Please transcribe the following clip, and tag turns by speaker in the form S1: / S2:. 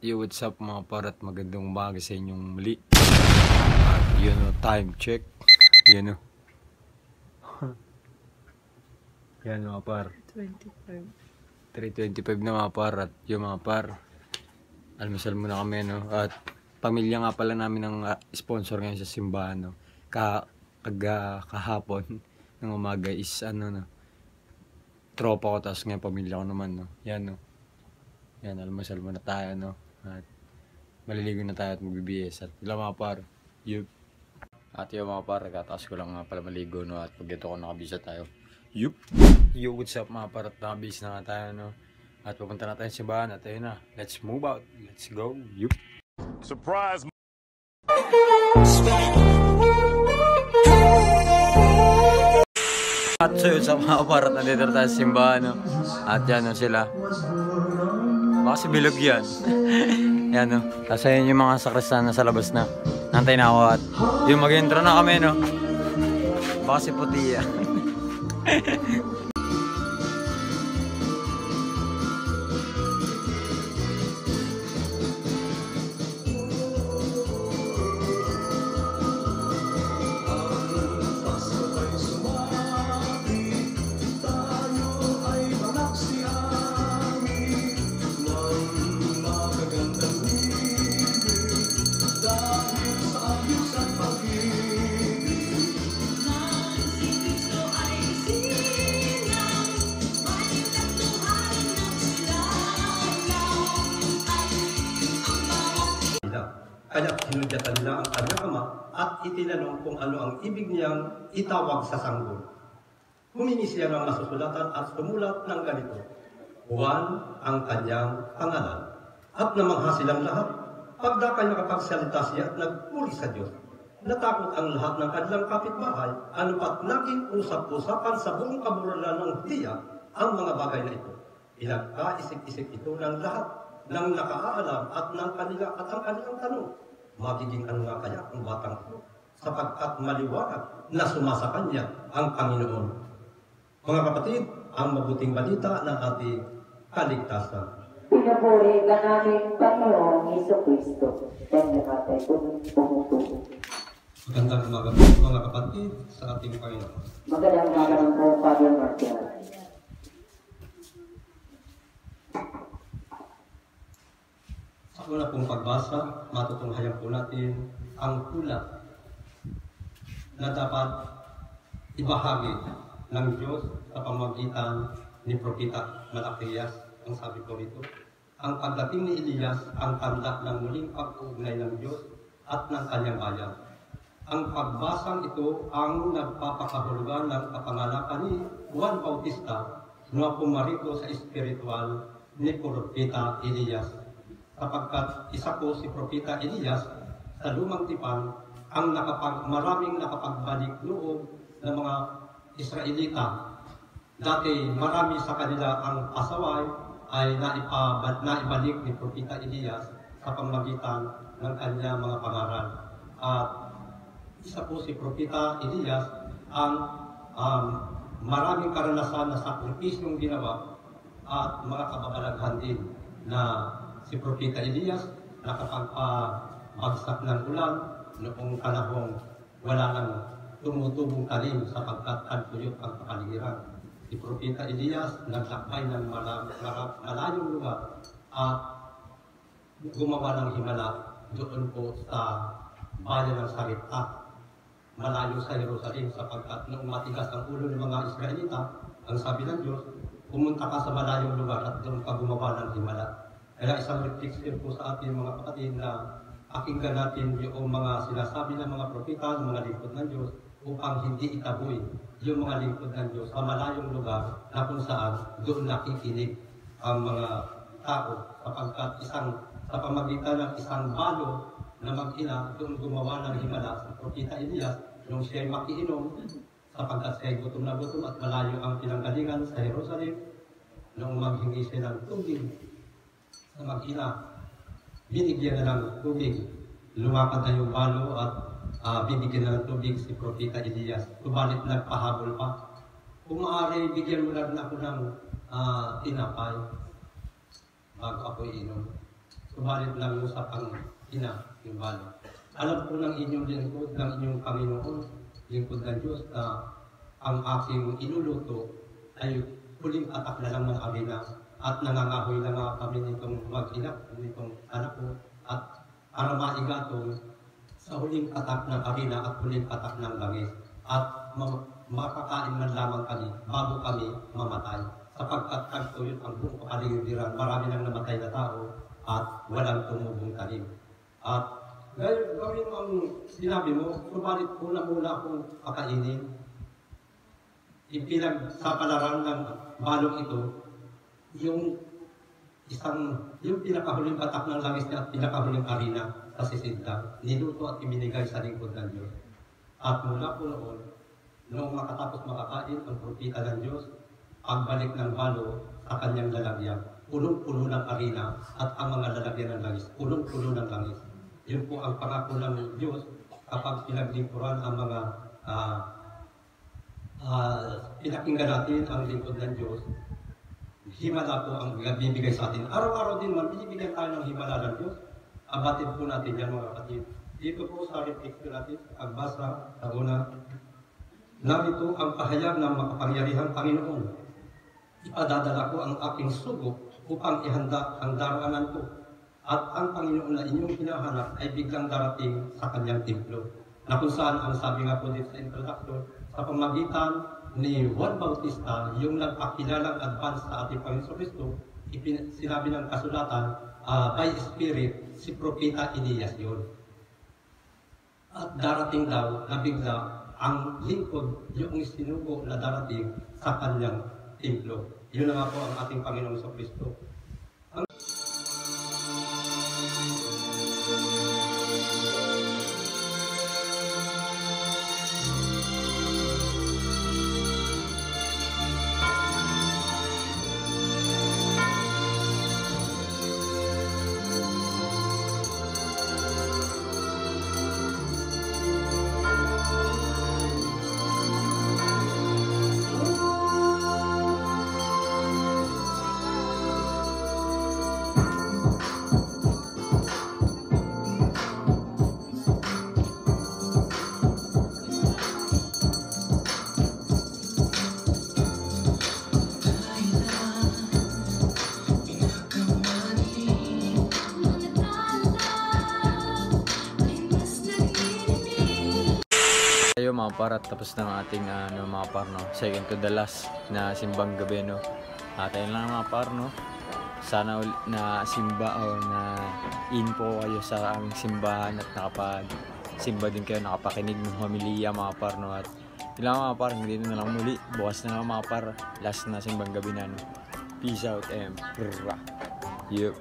S1: Yo, what's up mga par at magandang umaga sa inyong muli. At yun o, time check. Yun o. Yan mga par. 3:25 na mga par. At yun mga par, almusal muna kami no. At pamilya nga pala namin ng sponsor ngayon sa simbahan no. Kahapon ng umaga is ano no, tropa ko, tapos ngayon pamilya ko naman no. Yan no. Yan, almusal muna tayo no. At maliligo na tayo at magbibiyes. At ilang mga par, yup. At yung mga par, kataas ko lang nga pala maligo no. At pag ito ko nakabisa tayo, yup. Yo, what's up mga par, at nakabisa na nga tayo no. At pupunta na tayo sa simbahan at ayun na, let's move out, let's go, yup.
S2: Surprise!
S1: At so yun sa mga par, at nandito tayo sa simbahan no. At yan no sila. Baka si Bilog yan. Yan no. Tapos ayun yung mga sakristan na sa labas na. Nantay na ako at yung mag-intro na kami no. Baka si Puti yan.
S3: Kaya sinudyatan nila ang kanyang ama at itinanong kung ano ang ibig niyang itawag sa sanggol. Humingi siya ng masusulatan at sumulat ng ganito: Juan ang kanyang pangalan. At namangha silang lahat. Pagdakay nakapagsalita siya at nagpuri sa Diyos. Natakot ang lahat ng kanilang kapitbahay, ano pat naging usap-usapan sa buong kaburalan ng diya ang mga bagay na ito. Pinagkaisip-isip ito ng lahat ng nakaalam at ng kanila at ang kanilang tanong. Magiging ano nga kaya ang batang ito, sapagkat maliwanag na sumasa kanya ang Panginoon. Mga kapatid, ang mabuting balita ng ating kaligtasan.
S4: Pinupuri ka namin, Panginoong Jesucristo, dahil natin pumutubo.
S3: Magandang umaga po mga kapatid sa ating Panginoon.
S4: Magandang umaga ng po, Father Marcial.
S3: Sa una pong pagbasa, matutunghayan po natin ang pula na dapat ibahagi ng Diyos sa pamamagitan ni Propeta Malakias. Ang sabi ko rito, ang pagdating ni Elias ang tanda ng muling pag-uugnay ng Diyos at ng kanyang bayan. Ang pagbasang ito ang nagpapakahulugan ng kapanganakan ni Juan Bautista na pumarito sa espiritual ni Propeta Elias. Sapagkat isa po si Propeta Elias sa lumang tipan ang maraming nakapagbalik loob ng mga Israelita. Dati marami sa kanila ang pasaway ay naibalik ni Propeta Elias sa pamamagitan ng kanya mga pangaral. At isa po si Propeta Elias ang maraming karanasan na sakripisyong ginawa at mga kababalaghan din na si Propeta Elias nakapagpabagsak ng ulan noong panahong wala nang tumutubong talim sapagkat tagtuyot ang kapaligiran. Si Propeta Elias naglakbay ng malayong lugar at gumawa ng himala doon po sa bayan ng Sarepta, malayo sa Jerusalem, sapagkat noong matigas ang ulo ng mga Israelita, ang sabi ng Diyos, pumunta ka sa malayong lugar at doon ka gumawa ng himala. Kaya isang reflection po sa ating mga kapatid na pakinggan natin yung mga sinasabi ng mga propeta, ng mga lingkod ng Diyos, upang hindi itaboy yung mga lingkod ng Diyos sa malayong lugar na kung saan doon nakikinig ang mga tao, sapagkat sa pamagitan ng isang balo na mag-ina, doon gumawa ng himala sa Propeta Elias nung siya'y makiinom, sapagkat siya'y gutom na gutom at malayo ang pinanggalingan sa Jerusalem, nung maghingi siya ng tubig sa mag-ina, binigyan na ng tubig. Lumakad na yung balo at binigyan na ng tubig si Propeta Elias. Subalit nagpahabol pa. Kung maaari, bigyan mo lang ako ng tinapay bago ako iinom. subalit lang yung sa pang-ina, yung balo. Alam ko ng inyong lingkod, ng inyong Panginoon, lingkod ng Diyos, na ang aking inuluto ay huling atak na lang ng harina at nangangahoy na nga kami nitong mag-ina, nitong anak ko, at para maigatong sa huling atak ng harina at huling atak ng langis. At makakain man lamang kami bago kami mamatay. Sapagkat tagtuyot ang buong kapaligiran, marami nang namatay na tao at walang tumubong tanim. At gawin mo ang sinabi mo, subalit muna akong kakainin. Ipinagsapalaran ng balong ito, yung pinakahuling atak ng langis niya at pinakahuling harina sa sisidlang, niluto at ibinigay sa lingkod ng Diyos. At mula po noon, noong makatapos makakain ang propita ng Diyos, pagbalik ng balo sa kanyang lalagyan, punong-puno ng harina at ang mga lalagyan ng langis, punong-puno ng langis. Yun po ang pangako ng Diyos kapag pinaglingkuran ang mga pinakinggan natin ang lingkod ng Diyos. Himala po ang bibigay sa atin. Araw-araw din man, binibigyan tayo ng himala ng Diyos. Abatid po natin yan mga kapatid. Dito po sa reflection natin, pagbasa sa una, narito ang pahayag ng makapangyarihang Panginoon. Ipadadala ko ang aking sugo upang ihanda ang daraanan ko. At ang Panginoon na inyong hinahanap ay biglang darating sa kanyang templo. Na kung saan, ang sabi nga po dito sa introduction, sa pamagitan ni Juan Bautista, yung nagpakilalang advance sa ating Panginoon Kristo, sinabi ng kasulatan, by Spirit, si Propeta Elias yun. At darating daw na bigla ang lingkod, yung sinugo na darating sa kanyang templo. Yun na nga po ang ating Panginoong Kristo.
S1: Tayo mga par, tapos ng ating mga par, no? Second to the last na simbang gabi, no? Tayo lang mga par, no? Sana na simba o na info kayo sa aming simbahan at nakapag-simba din kayo, nakapakinig ng homilya mga par, no? At ilang mga par, hindi na lang muli. Bukas na lang mga par, last na simbang gabi na, no? Peace out and yup.